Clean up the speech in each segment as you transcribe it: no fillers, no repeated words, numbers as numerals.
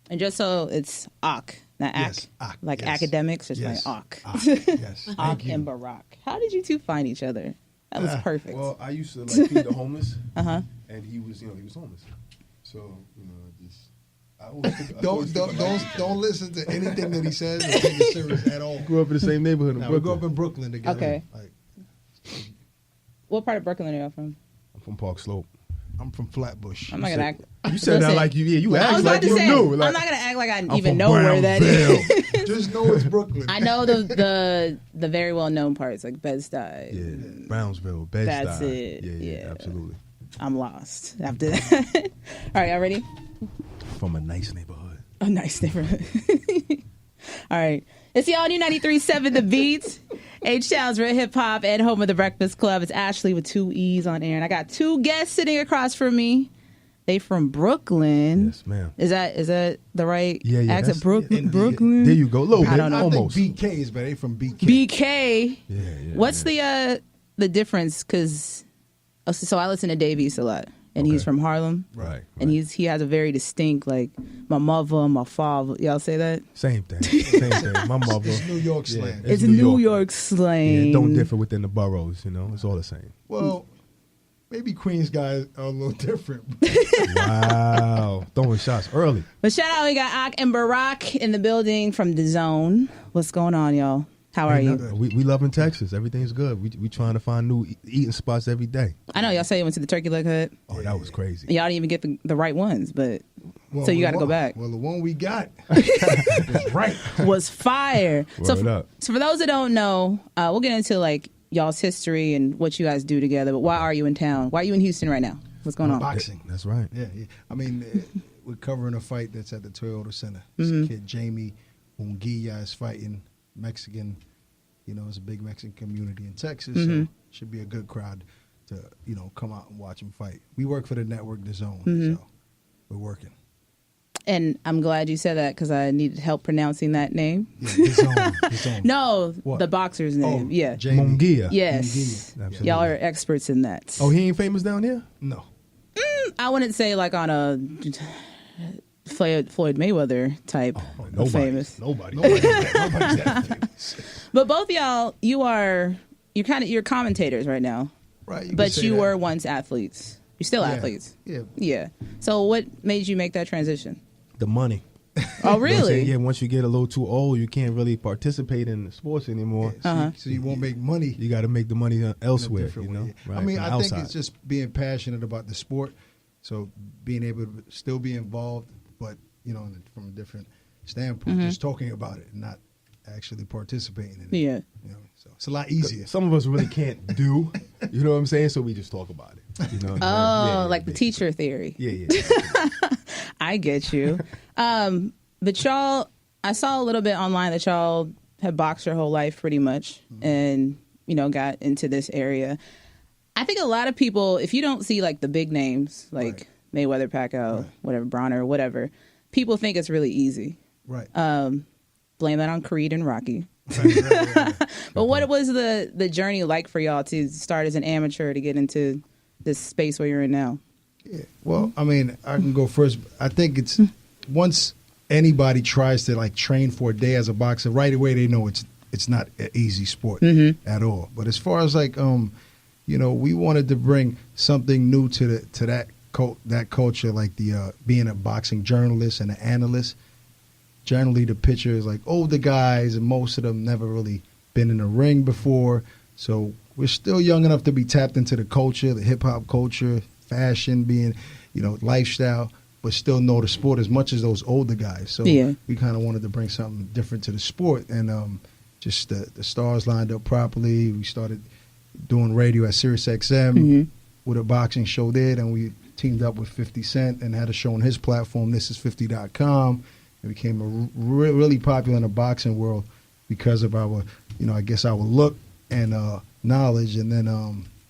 And just so it's AK, not AK. Yes, AK, like yes. academics, it's Yes. like AK. Yes. AK and Barak. How did you two find each other? That was perfect. Well, I used to like feed the homeless, Uh-huh. and he was homeless. So I always Don't listen to anything that he says or take it serious at all. grew up in the same neighborhood in Now, we grew Brooklyn. up in Brooklyn together. Okay. Like, What part of Brooklyn are y'all from? I'm from Park Slope. I'm from Flatbush. I'm not gonna act. You said that Listen, like you I act was like about to you say, knew. Like, I'm not gonna act like I I'm even from know where that Brownsville. is. Just know it's Brooklyn. I know the very well known parts like Bed-Stuy. Yeah, Brownsville, Bed-Stuy. That's it. Yeah, absolutely. I'm lost after that. All right, y'all ready? From a nice neighborhood. A nice neighborhood. All right. It's the all new 93.7 The Beat. H-Town's Real Hip Hop and home of the Breakfast Club. It's Ashley with 2 E's on air. And I got 2 guests sitting across from me. They from Brooklyn. Yes, ma'am. Is that the right Yeah, accent? that's- Brooklyn. There you go. Little bit. I don't know. Almost. I think BK is better. They from BK. BK. Yeah. What's the difference? Because so I listen to Dave East a lot, and he's Okay. from Harlem, Right. and he has a very distinct like my mother, my father. Y'all say that? Same thing. Same thing. My mother. It's New York slang. It's New York slang. Yeah, it don't differ within the boroughs. It's all the same. Well, maybe Queens guys are a little different. Wow. Throwing shots early. But shout out, we got Ak and Barak in the building from DAZN. What's going on, y'all? How are you? We love in Texas. Everything's good. We trying to find new eating spots every day. I know y'all say you went to the Turkey Leg Hut. Oh, that was crazy. Y'all didn't even get the right ones, but Well, so you we got to go won. back. Well, the one we got is right. Was fire. Word up. So for those that don't know, we'll get into like y'all's history and what you guys do together. But why are you in town? Why are you in Houston right now? What's going on? Boxing. That's right. Yeah. I mean, we're covering a fight that's at the Toyota Center. Mm-hmm. This kid Jamie Munguia is fighting Mexican. It's a big Mexican community in Texas, Mm-hmm. so should be a good crowd to come out and watch him fight. We work for the network, DAZN, Mm-hmm. so we're working. And I'm glad you said that because I needed help pronouncing that name. Yeah, DAZN. No, What? the boxer's name. Oh, Yeah. Jamie. Munguia. Yes. Munguia. Absolutely. Y'all are experts in that. Oh, he ain't famous down here? No. I wouldn't say like on a Floyd Mayweather type of Nobody. famous. Nobody's that famous. But both of y'all, you're commentators right now. Right. But you were once athletes. You're still athletes. Yeah. Yeah. So what made you make that transition? The money. Oh, You know what I'm really? saying? Yeah, once you get a little too old, you can't really participate in the sports anymore. So you won't make money. You got to make the money in a elsewhere, different you know? way. Right, I mean, from I think outside. it's just being passionate about the sport. So being able to still be involved, but, from a different standpoint, just talking about it and not actually participating in it. Yeah. So it's a lot easier. Some of us really can't do, you know what I'm saying? So we just talk about it. You know? Oh, like the teacher theory. Yeah. I get you. But y'all, I saw a little bit online that y'all have boxed your whole life pretty much and, got into this area. I think a lot of people, if you don't see like the big names, like Mayweather, Pacquiao, whatever, Bronner, whatever, people think it's really easy. Right. Blame that on Creed and Rocky. Right. But what was the journey like for y'all to start as an amateur to get into this space where you're in now? Yeah. Well, I mean, I can go first. I think it's once anybody tries to like train for a day as a boxer, right away they know it's not an easy sport at all. But as far as like we wanted to bring something new to that culture, like the being a boxing journalist and an analyst. Generally, the picture is like older guys, and most of them never really been in a ring before. So we're still young enough to be tapped into the culture, the hip hop culture, fashion, being, lifestyle, but still know the sport as much as those older guys. So we kind of wanted to bring something different to the sport, and just the stars lined up properly. We started doing radio at Sirius XM with a boxing show there, and we teamed up with 50 Cent and had a show on his platform, thisis50.com. It became really popular in the boxing world because of our, I guess our look and knowledge. And then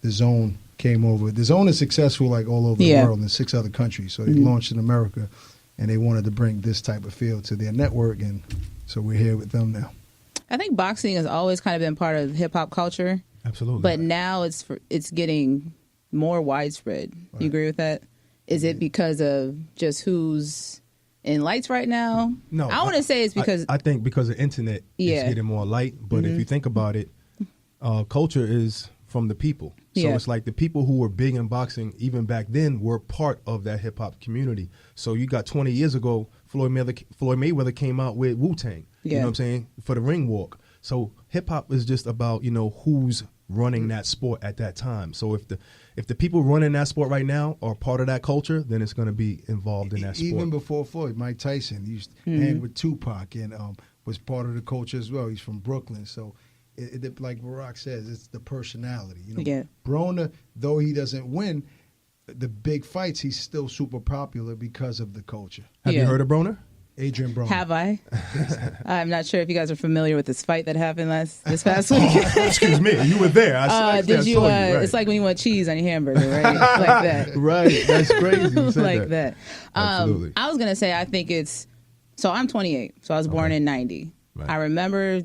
DAZN came over. DAZN is successful like all over the world in 6 other countries. So they launched in America, and they wanted to bring this type of feel to their network, and so we're here with them now. I think boxing has always kind of been part of hip hop culture. Absolutely. But now it's getting more widespread. You agree with that? Is it because of just who's in lights right now. No, I want to say it's because I think because the internet is getting more light. But if you think about it, culture is from the people. So it's like the people who were big in boxing even back then were part of that hip hop community. So you got 20 years ago, Floyd Mayweather came out with Wu-Tang. You know what I'm saying? For the ring walk. So hip hop is just about, you know, who's running that sport at that time. So if the people running that sport right now are part of that culture, then it's going to be involved in that sport. Even before Floyd, Mike Tyson used to hang with Tupac and was part of the culture as well. He's from Brooklyn, so like Barack says, it's the personality. You know, Broner, though he doesn't win the big fights, he's still super popular because of the culture. Have you heard of Broner? Adrian Broner. Have I? I'm not sure if you guys are familiar with this fight that happened this past week. Excuse me, you were there. Did you? Right. It's like when you want cheese on your hamburger, right? Like that. Right. That's crazy. You said like that. Absolutely. I was gonna say I think it's. So I'm 28. So I was born in '90. Right. I remember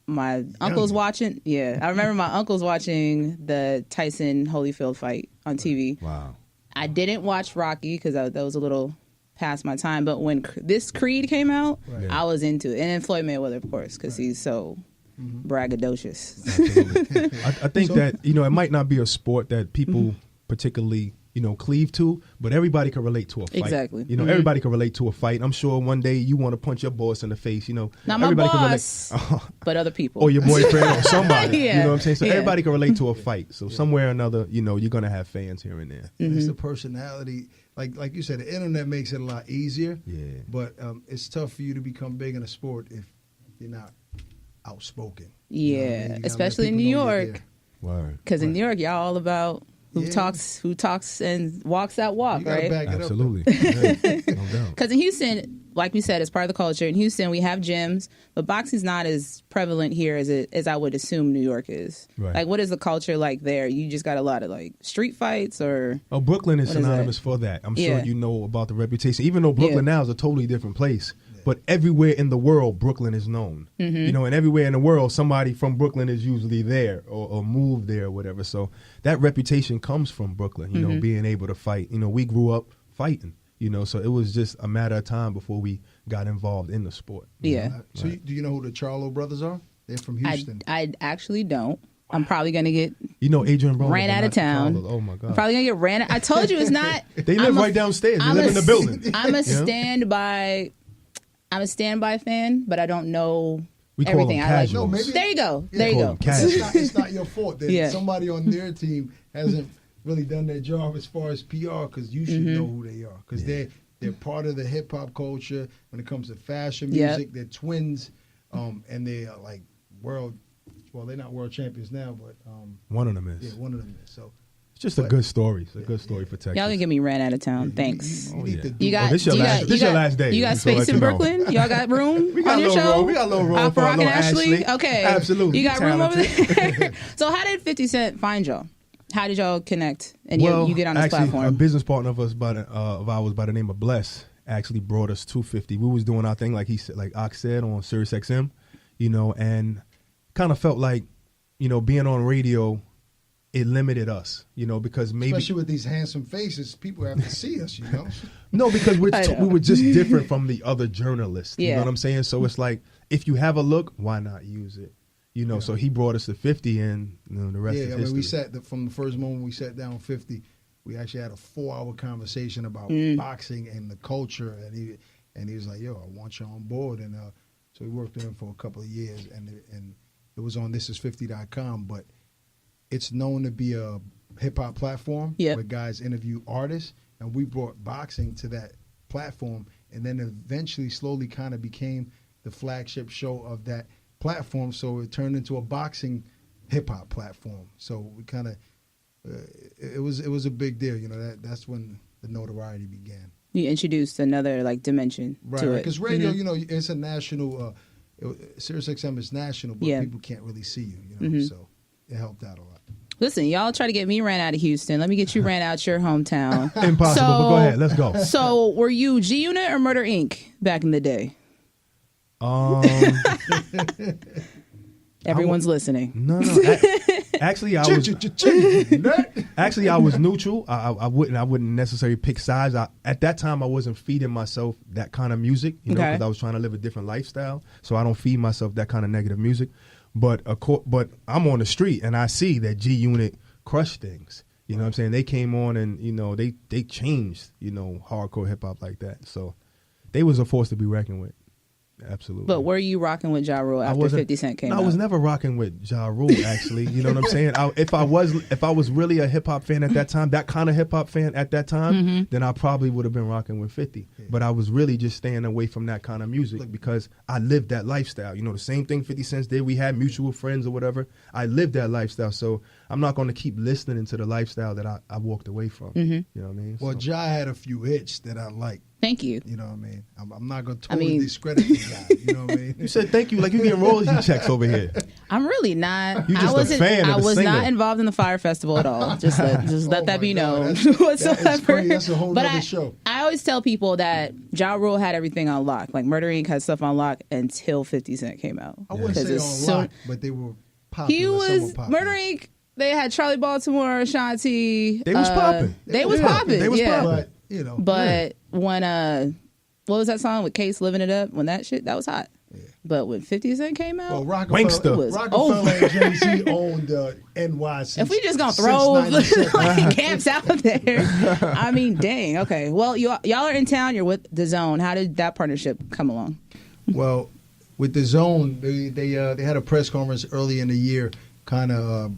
my uncles watching. Yeah, I remember my uncles watching the Tyson Holyfield fight on TV. Wow. I didn't watch Rocky because that was a little past my time, but when this Creed came out, I was into it. And then Floyd Mayweather, of course, because he's so braggadocious. I think that, you know, it might not be a sport that people particularly, you know, cleave to, but everybody can relate to a fight. Exactly. You know, everybody can relate to a fight. I'm sure one day you want to punch your boss in the face, you know. Not my boss, but other people. Or your boyfriend or somebody. You know what I'm saying? So everybody can relate to a fight. So somewhere or another, you know, you're going to have fans here and there. It's the personality. Like you said, the internet makes it a lot easier. Yeah. But it's tough for you to become big in a sport if you're not outspoken. Yeah, you know what I mean? especially in New York. Because in New York, y'all all about who talks and walks that walk, right? Absolutely. No doubt. Because in Houston, like we said, it's part of the culture. In Houston, we have gyms, but boxing's not as prevalent here as I would assume New York is. Right. Like, what is the culture like there? You just got a lot of like street fights, or Brooklyn is synonymous for that. I'm sure you know about the reputation. Even though Brooklyn now is a totally different place, but everywhere in the world, Brooklyn is known. You know, and everywhere in the world, somebody from Brooklyn is usually there or moved there or whatever. So that reputation comes from Brooklyn. You know, being able to fight. You know, we grew up fighting. You know, so it was just a matter of time before we got involved in the sport. Yeah. So do you know who the Charlo brothers are? They're from Houston. I actually don't. I'm probably going to get Adrian Broner ran out of town. Oh, my God. I'm probably going to get ran out. I told you it's not. They live right downstairs. They live in the building. I'm a standby fan, but I don't know everything. I like. No, maybe, there you go. Yeah, there you go. It's not your fault that somebody on their team hasn't really done their job as far as PR, because you should know who they are, because they're part of the hip hop culture when it comes to fashion music. They're twins, and they are like world. Well, they're not world champions now, but one of them is. Yeah, one of them is. So it's just a good story. It's a good story for Texas. Y'all gonna get me ran out of town. Thanks. You got this your last day. You got space in Brooklyn? Y'all got room we got on your show? We got a little room for Rock and Ashley. Okay, absolutely. You got room over there. So how did 50 Cent find y'all? How did y'all connect and you get on this platform? A business partner of ours by the name of Bless actually brought us 250. We was doing our thing, like he said, like Ox said, on Sirius XM, you know, and kind of felt like, you know, being on radio, it limited us, you know, because maybe especially with these handsome faces, people have to see us, you know. No, because we were just different from the other journalists. You know what I'm saying? So it's like, if you have a look, why not use it? You know, so he brought us to 50, and you know, the rest is history. We sat from the first moment we sat down 50, we actually had a 4-hour conversation about boxing and the culture, and he was like, "Yo, I want you on board," and so we worked with him for a couple of years, and it was on thisis50.com, but it's known to be a hip hop platform where guys interview artists, and we brought boxing to that platform, and then eventually, slowly, kind of became the flagship show of that platform, so it turned into a boxing hip hop platform. So we kind of it was a big deal, you know. That's when the notoriety began. You introduced another like dimension to it, because radio, you know, it's a national. Sirius XM is national, but people can't really see you, you know. So it helped out a lot. Listen, y'all try to get me ran out of Houston. Let me get you ran out your hometown. Impossible, but go ahead. Let's go. So were you G Unit or Murder Inc. back in the day? Everyone's listening. No. Actually, I was neutral. I wouldn't necessarily pick sides. At that time, I wasn't feeding myself that kind of music, because I was trying to live a different lifestyle. So I don't feed myself that kind of negative music. But I'm on the street and I see that G Unit crushed things. You know what I'm saying? They came on and they changed hardcore hip hop like that. So they was a force to be reckoned with. Absolutely. But were you rocking with Ja Rule after 50 Cent came out? I was never rocking with Ja Rule, actually. You know what I'm saying? If I was really a hip hop fan at that time, that kind of hip hop fan at that time, then I probably would have been rocking with 50. Yeah. But I was really just staying away from that kind of music because I lived that lifestyle. The same thing 50 Cent did. We had mutual friends or whatever. I lived that lifestyle. So I'm not going to keep listening to the lifestyle that I walked away from. You know what I mean? Well, Ja had a few hits that I liked. Thank you. You know what I mean? I'm not going to totally discredit the guy. You know what I mean? You said thank you like you getting royalty checks over here. I'm really not. You just a fan I of the was singer. not involved in the Fire Festival at all. Just let that be known. Whatsoever. That's a whole other show. I always tell people that Ja Rule had everything on lock. Like Murder Inc. had stuff on lock until 50 Cent came out. I wouldn't say on lock, but they were popular. He was Murder Inc. They had Charlie Baltimore, Ashanti. They was popping. They was popping. They was popping. But when what was that song with Case Living It Up? When that shit was hot. Yeah. But when 50 Cent came out, Rockefeller and Jay-Z owned NY. If we just gonna throw like camps out there, I mean, dang. Okay, well, y'all are in town. You're with DAZN. How did that partnership come along? Well, with DAZN, they had a press conference early in the year, kind of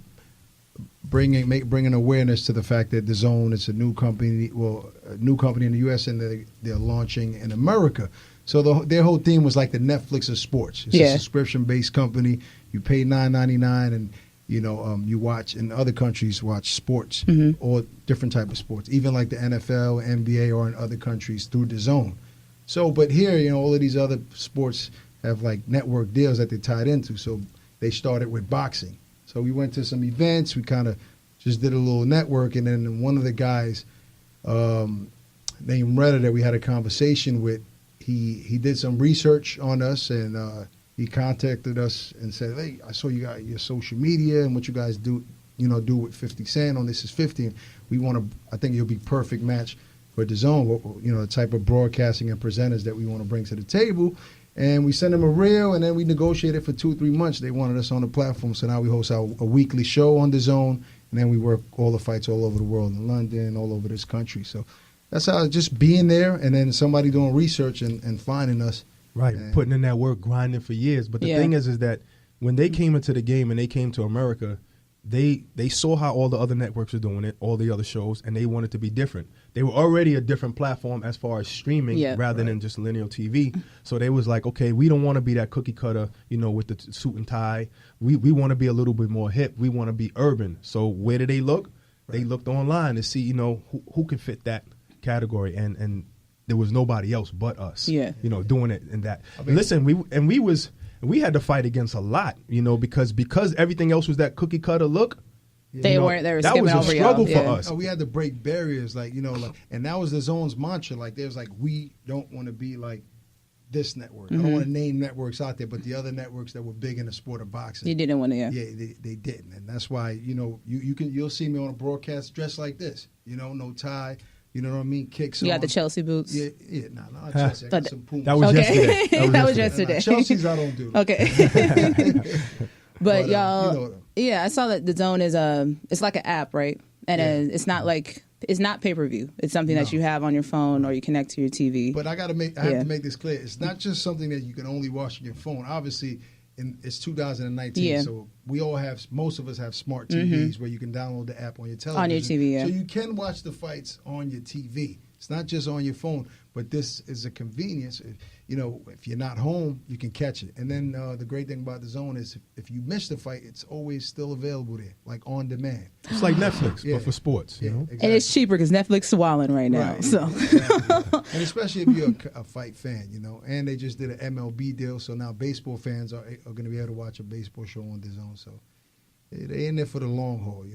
bringing awareness to the fact that DAZN is a new company. Well, a new company in the U.S. and they're launching in America. So their whole theme was like the Netflix of sports. It's a subscription-based company. You pay $9.99, and you watch in other countries sports, or different type of sports, even like the NFL, NBA, or in other countries through DAZN. So, but here, all of these other sports have like network deals that they're tied into. So they started with boxing. So we went to some events. We kind of just did a little network, and then one of the guys named Redder that we had a conversation with, he did some research on us, and he contacted us and said, "Hey, I saw you got your social media and what you guys do with 50 Cent on This Is 50. And we want to. I think you'll be perfect match for DAZN. The type of broadcasting and presenters that we want to bring to the table." And we sent them a reel, and then we negotiated for 2-3 months. They wanted us on the platform, so now we host a weekly show on DAZN, and then we work all the fights all over the world, in London, all over this country. So that's how just being there, and then somebody doing research and finding us. Right, putting in that work, grinding for years. But the thing is that when they came into the game and they came to America, they saw how all the other networks were doing it, all the other shows, and they wanted to be different. They were already a different platform as far as streaming rather than just linear TV. So they was like, okay, we don't want to be that cookie cutter, with the suit and tie. We want to be a little bit more hip. We want to be urban. So where did they look? Right. They looked online to see, who can fit that category, and there was nobody else but us, doing it in that. I mean, listen, we had to fight against a lot, because everything else was that cookie cutter look. They weren't. They were that was a struggle for us. We had to break barriers, and that was DAZN's mantra. Like, there's we don't want to be like this network. I don't want to name networks out there, but the other networks that were big in the sport of boxing, you didn't want to. Yeah, they didn't, and that's why you'll see me on a broadcast dressed like this. No tie. You know what I mean? Kicks. You got the Chelsea boots. Yeah, not Chelsea. I got some Pumas. That was yesterday. That was yesterday. Chelsea's I don't do. Okay. But y'all, I saw that DAZN is it's like an app, right? And it's not pay-per-view. It's something that you have on your phone or you connect to your TV. But I have to make this clear. It's not just something that you can only watch on your phone. Obviously, it's 2019, so most of us have smart TVs where you can download the app on your television. On your TV, So you can watch the fights on your TV. It's not just on your phone, but this is a convenience. If you're not home, you can catch it. And then the great thing about DAZN is if you miss the fight, it's always still available there, like on demand. It's like Netflix, but for sports. Exactly. And it's cheaper because Netflix is swallowing right now. Right. So, and especially if you're a fight fan, And they just did an MLB deal, so now baseball fans are going to be able to watch a baseball show on DAZN. So they're in there for the long haul,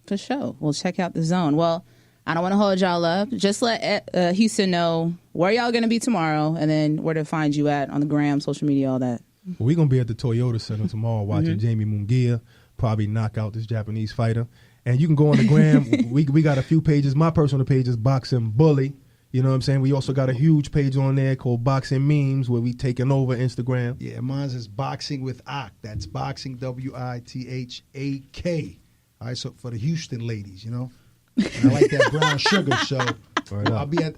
For sure. We'll check out DAZN. Well, I don't want to hold y'all up. Just let Houston know where y'all going to be tomorrow, and then where to find you at on the gram, social media, all that. Well, we're going to be at the Toyota Center tomorrow watching Jamie Munguia probably knock out this Japanese fighter. And you can go on the gram. we got a few pages. My personal page is Boxing Bully. You know what I'm saying? We also got a huge page on there called Boxing Memes where we taking over Instagram. Yeah, mine's is Boxing with AK. That's Boxing, WITHAK. All right, so for the Houston ladies, you know. And I like that brown sugar, so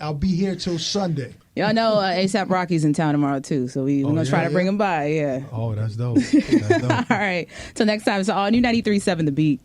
I'll be here till Sunday. Y'all know ASAP Rocky's in town tomorrow too, so we're gonna try to bring him by. Yeah. Oh, that's dope. That's dope. All right. Till next time. It's all new 93.7 The Beat.